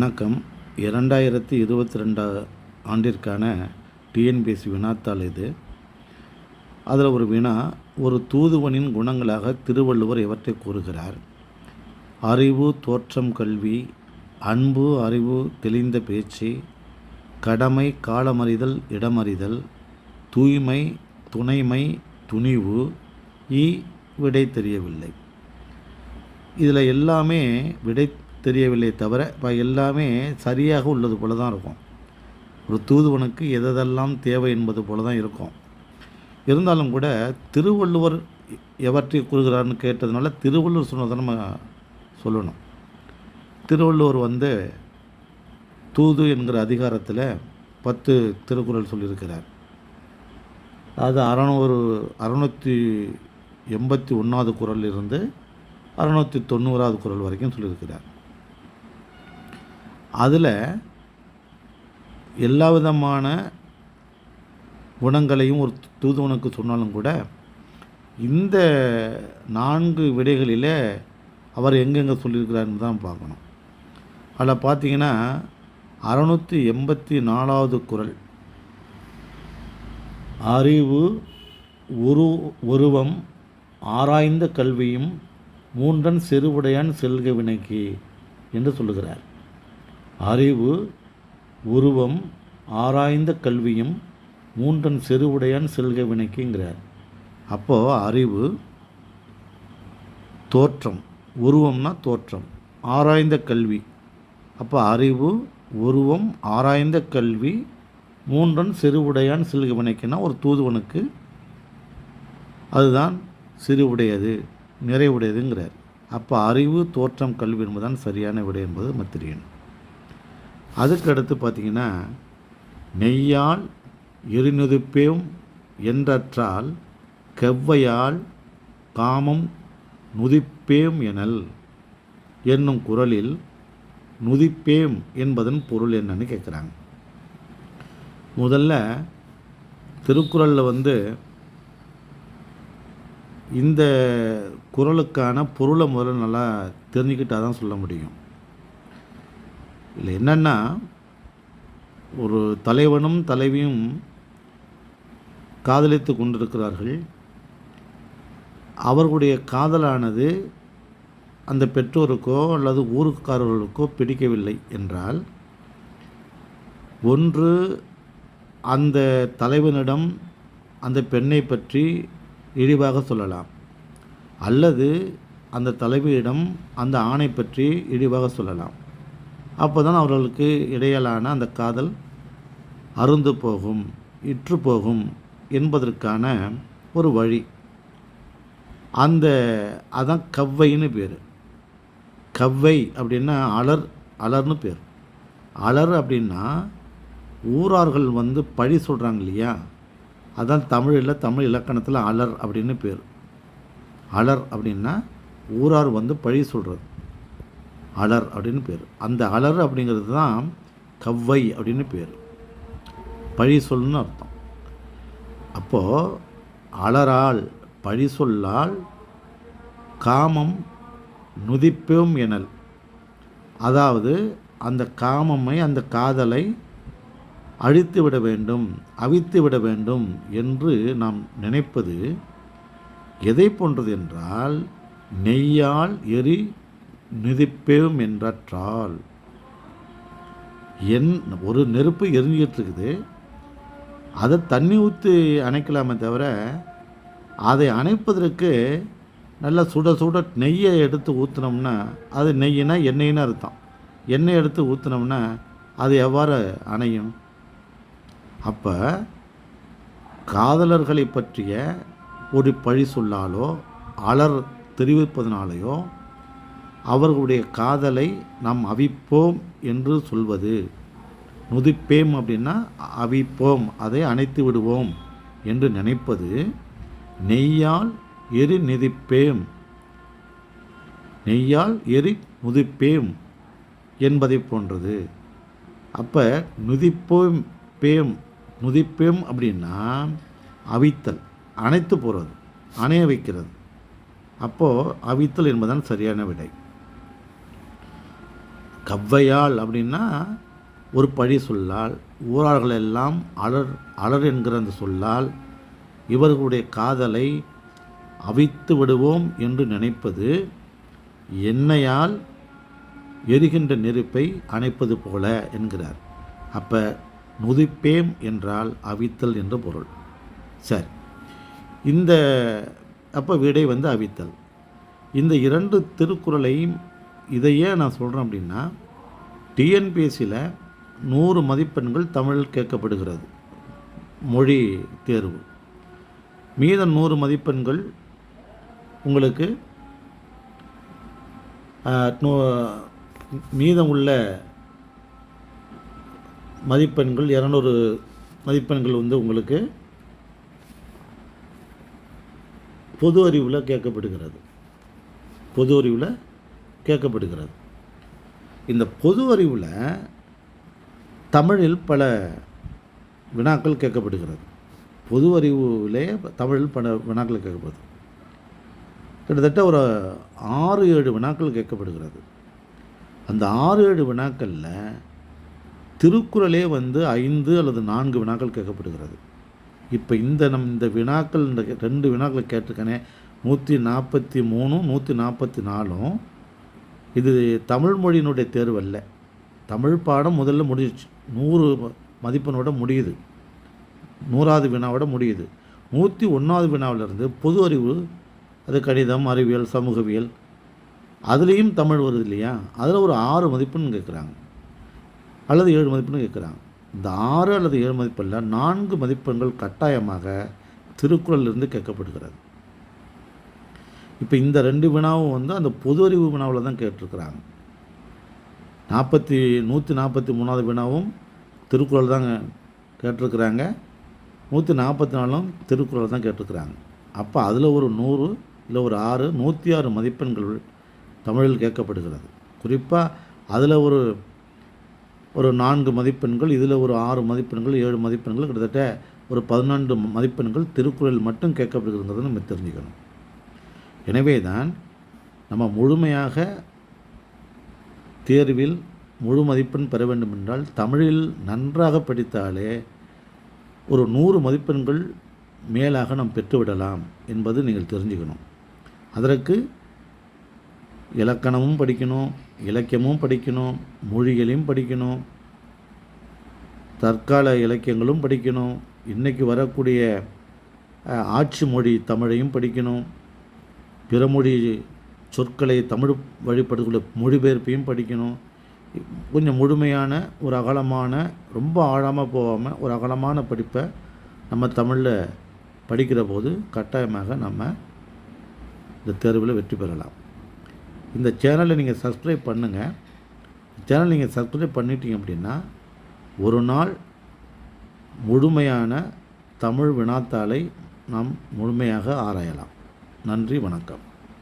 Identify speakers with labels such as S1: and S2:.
S1: வணக்கம். 2022 ஆண்டிற்கான டிஎன்பிஎஸ்சி வினாத்தாள் இது. அதில் ஒரு வினா, ஒரு தூதுவனின் குணங்களாக திருவள்ளுவர் எவற்றை கூறுகிறார்? அறிவு, தோற்றம், கல்வி, அன்பு, அறிவு, தெளிந்த பேச்சு, கடமை, காலமறிதல், இடமறிதல், தூய்மை, துணைமை, துணிவு, விடை தெரியவில்லை. இதில் எல்லாமே விடை தெரியவில்லை தவிர இப்போ எல்லாமே சரியாக உள்ளது போல தான் இருக்கும். ஒரு தூதுவனுக்கு எதெல்லாம் தேவை என்பது போல தான் இருக்கும். இருந்தாலும் கூட திருவள்ளுவர் எவற்றை கூறுகிறார்னு கேட்டதுனால திருவள்ளுவர் சொன்னதை நம்ம சொல்லணும். திருவள்ளுவர் தூது என்கிற அதிகாரத்தில் 10 திருக்குறள் சொல்லியிருக்கிறார். அது 681வது குறளிலிருந்து 690வது குறள் வரைக்கும் சொல்லியிருக்கிறார். அதில் எல்லா விதமான குணங்களையும் ஒரு தூதுவனுக்கு சொன்னாலும் கூட இந்த 4 விடைகளில் அவர் எங்கெங்கே சொல்லியிருக்கிறார்னு தான் பார்க்கணும். அதில் பார்த்தீங்கன்னா 684வது குறள், அறிவு, உருவம், ஆராய்ந்த கல்வியும் மூன்றன் செருவுடையான் செல்க வினைக்கு என்று சொல்லுகிறார். அறிவு, உருவம், ஆராய்ந்த கல்வியும் மூன்றன் செருவுடையான் செல்க வினைக்குங்கிறார். அப்போது அறிவு, தோற்றம், உருவம்னா தோற்றம், ஆராய்ந்த கல்வி, அப்போ அறிவு, உருவம், ஆராய்ந்த கல்வி, மூன்றன் செருவுடையான் செல்க வினைக்குன்னா ஒரு தூதுவனுக்கு அதுதான் செருவுடையது, நிறைவுடையதுங்கிறார். அப்போ அறிவு, தோற்றம், கல்வி என்பதுதான் சரியான விடை என்பது நம்ம தெரியணும். அதுக்கு அடுத்து பார்த்திங்கன்னா, நெய்யால் எரிநுதிப்பேம் என்றற்றால் கெவ்வையால் காமம் நுதிப்பேம் எனல் என்னும் குறளில் நுதிப்பேம் என்பதன் பொருள் என்னன்னு கேட்குறாங்க. முதல்ல திருக்குறளில் இந்த குறளுக்கான பொருளை முதல்ல நல்லா தெரிஞ்சுக்கிட்டால் தான் சொல்ல முடியும். இல்லை என்னென்னா, ஒரு தலைவனும் தலைவியும் காதலித்து கொண்டிருக்கிறார்கள். அவர்களுடைய காதலானது அந்த பெற்றோருக்கோ அல்லது ஊருக்காரர்களுக்கோ பிடிக்கவில்லை என்றால், ஒன்று அந்த தலைவனிடம் அந்த பெண்ணை பற்றி இழிவாக சொல்லலாம், அல்லது அந்த தலைவியிடம் அந்த ஆணை பற்றி இழிவாக சொல்லலாம். அப்போ தான் அவர்களுக்கு இடையிலான அந்த காதல் அருந்து போகும், இற்று போகும் என்பதற்கான ஒரு வழி. அதான் கவ்வைன்னு பேர். கவ்வை அப்படின்னா அலர்னு பேர். அலர் அப்படின்னா ஊரார்கள் பழி சொல்கிறாங்க இல்லையா, அதான் தமிழ் இலக்கணத்தில் அலர் அப்படின்னு பேர். அலர் அப்படின்னா ஊரார் பழி சொல்கிறது, அலர் அப்படின்னு பேர். அந்த அலர் அப்படிங்கிறது தான் கவ்வை அப்படின்னு பேர், பழி சொல்லுன்னு அர்த்தம். அப்போது அலரால் பழி சொல்லால் காமம் நுதிப்பேம் எனல், அதாவது அந்த காமமை, அந்த காதலை அழித்து விட வேண்டும், அவித்து விட வேண்டும் என்று நாம் நினைப்பது எதை போன்றது என்றால், நெய்யால் எரி நுதிப்பேம் என்றால், ஒரு நெருப்பு எரிஞ்சிக்கிட்டு இருக்குது, அதை தண்ணி ஊற்றி அணைக்கலாமே தவிர அதை அணைப்பதற்கு நல்லா சுட சுட நெய்யை எடுத்து ஊற்றினோம்னா, அது நெய்யினா எண்ணெயின்னு அர்த்தம், எண்ணெய் எடுத்து ஊற்றினோம்னா அது எவ்வாறு அணையும்? அப்போ காதலர்களை பற்றிய ஒரு பழி சொல்லாலோ அலர் தெரிவிப்பதனாலேயோ அவர்களுடைய காதலை நாம் அவிப்போம் என்று சொல்வது. நுதிப்பேம் அப்படின்னா அவிப்போம், அதை அணைத்து விடுவோம் என்று நினைப்பது நெய்யால் எரி நுதிப்பேம், நெய்யால் எரி நுதிப்பேம் என்பதை போன்றது. அப்போ நுதிப்பேம் அப்படின்னா அவித்தல், அணைத்து போகிறது, அணைய வைக்கிறது. அப்போது அவித்தல் என்பதுதான் சரியான விடை. கவ்வையாள் அப்படின்னா ஒரு பழி சொல்லால், ஊரார்களெல்லாம் அலர் அலர் என்கிற அந்த சொல்லால் இவர்களுடைய காதலை அவித்து விடுவோம் என்று நினைப்பது எண்ணெயால் எரிகின்ற நெருப்பை அணைப்பது போல என்கிறார். அப்போ நுதிப்பேம் என்றால் அவித்தல் என்று பொருள். சரி, இந்த அப்போ விடை வந்து அவித்தல். இந்த 2 திருக்குறளையும் இதையே நான் சொல்கிறேன் அப்படின்னா, டிஎன்பிஎஸ்சியில் 100 மதிப்பெண்கள் தமிழில் கேட்கப்படுகிறது மொழி தேர்வு. மீதம் 100 மதிப்பெண்கள் உங்களுக்கு மீதம் உள்ள மதிப்பெண்கள் 200 மதிப்பெண்கள் வந்து உங்களுக்கு பொது அறிவில் கேட்கப்படுகிறது. பொது அறிவில் கேட்கப்படுகிறது. இந்த பொது அறிவில் தமிழில் பல வினாக்கள் கேட்கப்படுகிறது. பொது அறிவிலே தமிழில் பல வினாக்கள் கேட்கப்படுது. கிட்டத்தட்ட ஒரு 6-7 வினாக்கள் கேட்கப்படுகிறது. அந்த 6-7 வினாக்களில் திருக்குறளே வந்து 5 அல்லது 4 வினாக்கள் கேட்கப்படுகிறது. இப்போ இந்த வினாக்கள், இந்த 2 வினாக்களை கேட்டிருக்கேனே, 143 144 இது தமிழ் மொழியினுடைய தேர்வு அல்ல. தமிழ் பாடம் முதல்ல முடிஞ்சிச்சு, 100 மதிப்பெண்ணோட முடியுது, 100வது வினாவோட முடியுது. 101வது வினாவிலிருந்து பொது அறிவு, அது கணிதம், அறிவியல், சமூகவியல், அதுலேயும் தமிழ் வருது இல்லையா, அதில் ஒரு 6 மதிப்பெண் கேட்குறாங்க அல்லது 7 மதிப்பெண் கேட்குறாங்க. இந்த 6 அல்லது 7 மதிப்பெண்ணில் 4 மதிப்பெண்கள் கட்டாயமாக திருக்குறளிலிருந்து கேட்கப்படுகிறது. இப்போ இந்த 2 வினாவும் வந்து அந்த பொது அறிவு வினாவில் தான் கேட்டிருக்கிறாங்க. 143வது வினாவும் திருக்குறள் தான் கேட்டிருக்கிறாங்க, 144ம் திருக்குறள் தான் கேட்டிருக்கிறாங்க. அப்போ அதில் ஒரு 100, இல்லை ஒரு 6, 106 மதிப்பெண்கள் தமிழில் கேட்கப்படுகிறது. குறிப்பாக அதில் ஒரு 4 மதிப்பெண்கள், இதில் ஒரு 6 மதிப்பெண்கள், 7 மதிப்பெண்கள், கிட்டத்தட்ட ஒரு 12 மதிப்பெண்கள் திருக்குறள் மட்டும் கேட்கப்படுகிறதுங்கிறத நம்ம தெரிஞ்சுக்கணும். எனவே தான் நம்ம முழுமையாக தேர்வில் முழு மதிப்பெண் பெற வேண்டும் என்றால் தமிழில் நன்றாக படித்தாலே ஒரு 100 மதிப்பெண்கள் மேலாக நாம் பெற்றுவிடலாம் என்பது நீங்கள் தெரிஞ்சுக்கணும். அதற்கு இலக்கணமும் படிக்கணும், இலக்கியமும் படிக்கணும், மொழிகளையும் படிக்கணும், தற்கால இலக்கியங்களும் படிக்கணும், இன்றைக்கி வரக்கூடிய ஆட்சி மொழி தமிழையும் படிக்கணும், பிறமொழி சொற்களை தமிழ் வழிபடக்கூடிய மொழிபெயர்ப்பையும் படிக்கணும். கொஞ்சம் முழுமையான ஒரு அகலமான, ரொம்ப ஆழமாக போகாமல் ஒரு அகலமான படிப்பை நம்ம தமிழில் படிக்கிற போது கட்டாயமாக நம்ம இந்த தேர்வில் வெற்றி பெறலாம். இந்த சேனலை நீங்கள் சப்ஸ்கிரைப் பண்ணுங்கள். சேனல் நீங்கள் சப்ஸ்கிரைப் பண்ணிட்டீங்க அப்படின்னா ஒரு நாள் முழுமையான தமிழ் வினாத்தாளை நாம் முழுமையாக ஆராயலாம். நன்றி, வணக்கம்.